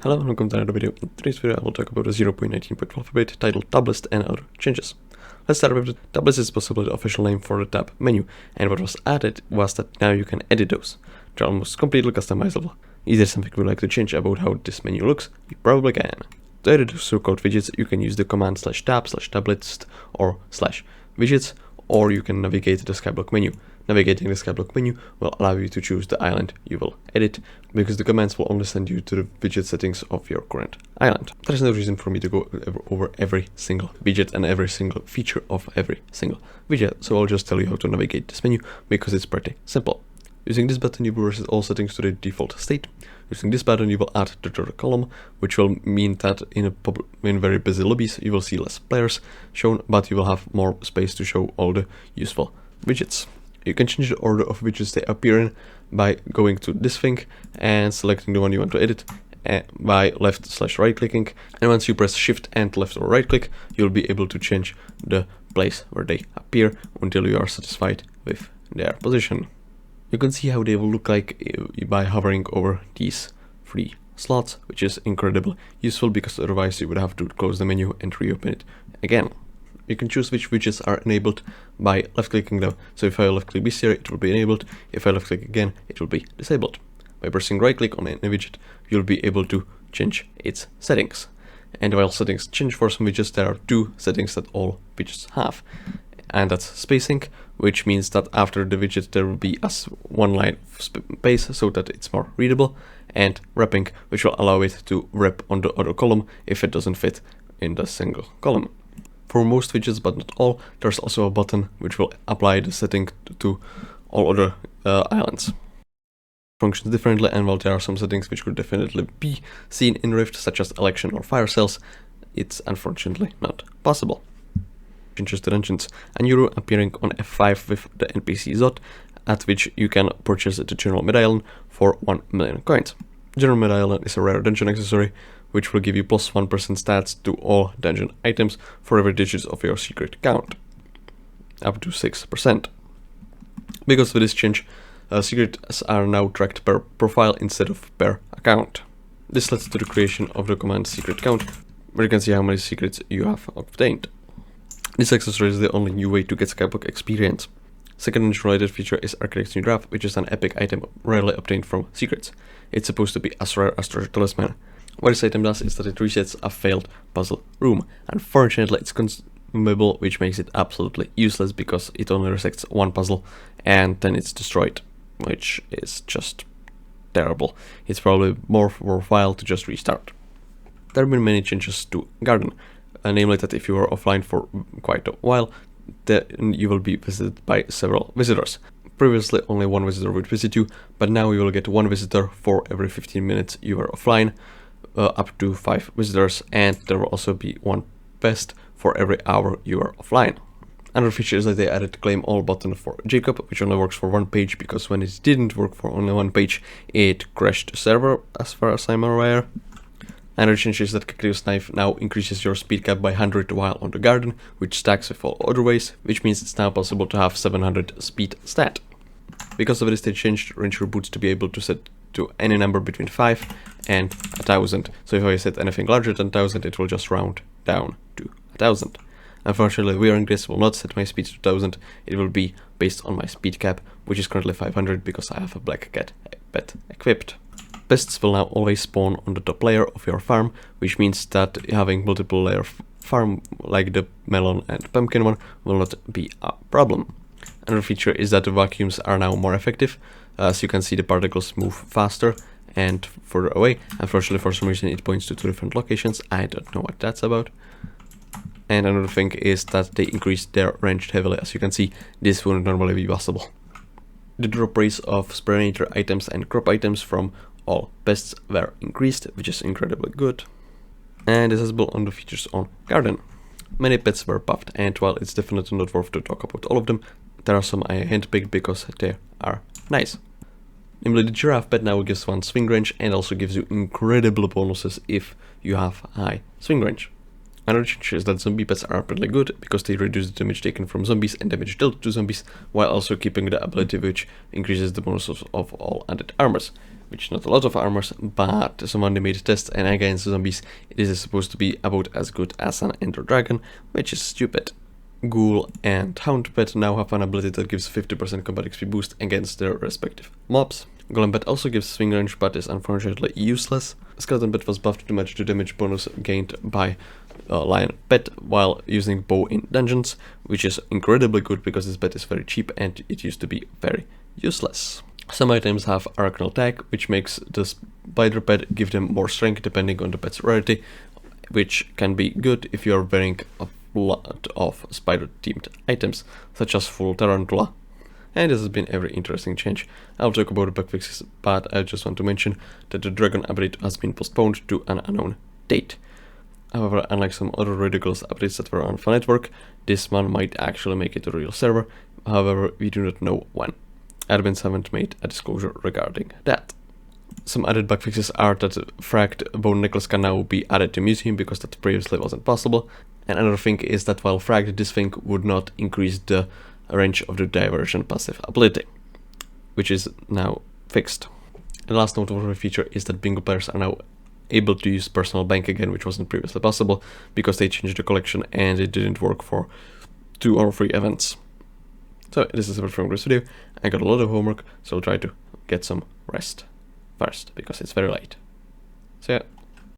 Hello and welcome to another video. In today's video I will talk about a 0.19.12 update titled Tablist and other changes. Let's start with it. Tablist is possibly the official name for the tab menu, and what was added was that now you can edit those. They're almost completely customizable. Is there something you would like to change about how this menu looks? You probably can. To edit the so-called widgets, you can use the command /tab/tablist or /widgets, or you can navigate the SkyBlock menu. Navigating the SkyBlock menu will allow you to choose the island you will edit, because the commands will only send you to the widget settings of your current island. There is no reason for me to go over every single widget and every single feature of every single widget, so I'll just tell you how to navigate this menu, because it's pretty simple. Using this button you will reset all settings to the default state. Using this button you will add the third column, which will mean that in very busy lobbies you will see less players shown, but you will have more space to show all the useful widgets. You can change the order of widgets they appear in by going to this thing and selecting the one you want to edit by left/right clicking, and once you press shift and left or right click you'll be able to change the place where they appear until you are satisfied with their position. You can see how they will look like by hovering over these three slots, which is incredibly useful because otherwise you would have to close the menu and reopen it again. You can choose which widgets are enabled by left clicking them. So if I left click this here, it will be enabled. If I left click again, it will be disabled. By pressing right click on any widget, you'll be able to change its settings. And while settings change for some widgets, there are two settings that all widgets have. And that's spacing, which means that after the widget there will be one line of space so that it's more readable, and wrapping, which will allow it to wrap on the other column if it doesn't fit in the single column. For most widgets, but not all, there's also a button which will apply the setting to all other islands. Functions differently, and while there are some settings which could definitely be seen in Rift, such as election or fire sales, it's unfortunately not possible. Changes to dungeons. A new room appearing on F5 with the NPC Zod, at which you can purchase the General Medallion for 1 million coins. General Medallion is a rare dungeon accessory, which will give you plus 1% stats to all dungeon items for every digit of your secret count, up to 6%. Because of this change, secrets are now tracked per profile instead of per account. This leads to the creation of the command secret count, where you can see how many secrets you have obtained. This accessory is the only new way to get SkyBlock experience. Second related feature is Architect's New Draft, which is an epic item rarely obtained from secrets. It's supposed to be as rare as Treasure Talisman. What this item does is that it resets a failed puzzle room. Unfortunately, it's consumable, which makes it absolutely useless because it only resets one puzzle and then it's destroyed, which is just terrible. It's probably more worthwhile to just restart. There have been many changes to Garden, namely that if you are offline for quite a while, then you will be visited by several visitors. Previously, only one visitor would visit you, but now you will get one visitor for every 15 minutes you are offline. Up to 5 visitors, and there will also be one pest for every hour you are offline. Another feature is that they added claim all button for Jacob, which only works for one page, because when it didn't work for only one page, it crashed the server, as far as I'm aware. Another change is that Cactus Knife now increases your speed cap by 100 while on the garden, which stacks with all other ways, which means it's now possible to have 700 speed stat. Because of this, they changed Ranger Boots to be able to set to any number between 5 and 1000. So if I set anything larger than 1000, it will just round down to 1000. Unfortunately, wearing this will not set my speed to 1000. It will be based on my speed cap, which is currently 500 because I have a black cat pet equipped. Pests will now always spawn on the top layer of your farm, which means that having multiple layer farm like the melon and pumpkin one will not be a problem. Another feature is that the vacuums are now more effective. As you can see, the particles move faster and further away. Unfortunately, for some reason it points to 2 different locations. I don't know what that's about. And another thing is that they increased their range heavily. As you can see, this wouldn't normally be possible. The drop rates of Sprayinator items and crop items from all pests were increased, which is incredibly good. And this is built on the features on Garden. Many pets were buffed, and while it's definitely not worth to talk about all of them, there are some I handpicked because they are nice. Namely, the giraffe pet now gives 1 swing range and also gives you incredible bonuses if you have high swing range. Another change is that zombie pets are pretty good because they reduce the damage taken from zombies and damage dealt to zombies, while also keeping the ability which increases the bonuses of all added armors. which is not a lot of armors, but someone made a test, and against zombies this is supposed to be about as good as an Ender Dragon, which is stupid. Ghoul and Hound Pet now have an ability that gives 50% combat XP boost against their respective mobs. Golem Pet also gives swing range, but is unfortunately useless. Skeleton Pet was buffed to match the damage bonus gained by Lion Pet while using bow in dungeons, which is incredibly good because this pet is very cheap and it used to be very useless. Some items have Arachnal Tag, which makes the Spider Pet give them more strength depending on the pet's rarity, which can be good if you are wearing a lot of spider-themed items, such as Full Tarantula. And this has been a very interesting change. I'll talk about the bug fixes, but I just want to mention that the Dragon update has been postponed to an unknown date. However, unlike some other ridiculous updates that were on Fun Network, this one might actually make it a real server. However, we do not know when. Admins haven't made a disclosure regarding that. Some added bug fixes are that fragged bone necklace can now be added to museum because that previously wasn't possible. And another thing is that while fragged, this thing would not increase the range of the diversion passive ability, which is now fixed. The last notable feature is that bingo players are now able to use personal bank again, which wasn't previously possible because they changed the collection and it didn't work for 2 or 3 events. So this is it from this video. I got a lot of homework, so I'll try to get some rest first because it's very late. So yeah.